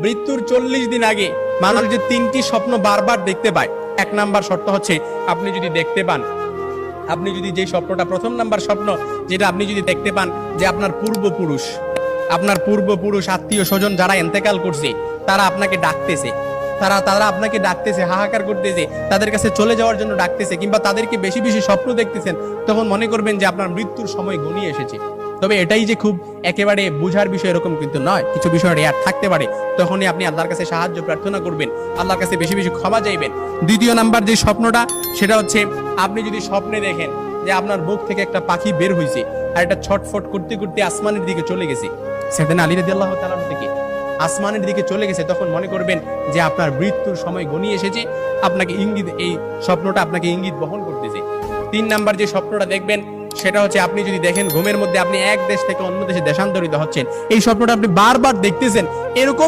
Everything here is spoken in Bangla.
মৃত্যুর 40 দিন আগে মানুষ যে 3টি স্বপ্ন বারবার দেখতে পায়। 1 নাম্বার শর্ত হচ্ছে আপনি যদি দেখতে পান, আপনি যদি যে স্বপ্নটা, প্রথম নাম্বার স্বপ্ন যেটা আপনি যদি দেখতে পান যে আপনার পূর্বপুরুষ আত্মীয় স্বজন যারা ইন্তেকাল করছে তারা আপনাকে ডাকতেছে, তারা আপনাকে ডাকতেছে, হাহাকার করতেছে, তাদের কাছে চলে যাওয়ার জন্য ডাকতেছে, কিংবা তাদেরকে বেশি বেশি স্বপ্ন দেখতেছেন, তখন মনে করবেন যে আপনার মৃত্যুর সময় ঘনিয়ে এসেছে। তবে এটাই যে খুব একেবারে বুঝার বিষয় এরকম কিন্তু নয়, কিছু বিষয় রেয়ার থাকতে পারে। তখনই আপনি আল্লাহর কাছে সাহায্য প্রার্থনা করবেন, আল্লাহর কাছে বেশি বেশি ক্ষমা চাইবেন। দ্বিতীয় নাম্বার যে স্বপ্নটা সেটা হচ্ছে আপনি যদি স্বপ্নে দেখেন যে আপনার বুক থেকে একটা পাখি বের হয়েছে আর এটা ছটফট করতে করতে আসমানের দিকে চলে গেছে, সাইয়েদনা আলী রাদিয়াল্লাহু তাআলা থেকে আসমানের দিকে চলে গেছে, তখন মনে করবেন যে আপনার মৃত্যুর সময় ঘনিয়ে এসেছে, আপনাকে ইঙ্গিত, এই স্বপ্নটা আপনাকে ইঙ্গিত বহন করতেছে। 3 নাম্বার যে স্বপ্নটা দেখবেন সেটা হচ্ছে আপনি যদি দেখেন ঘুমের মধ্যে আপনি এক দেশ থেকে অন্য দেশে দেশান্তরিত হচ্ছেন, এই স্বপ্নটা আপনি বারবার দেখতেছেন, এরকম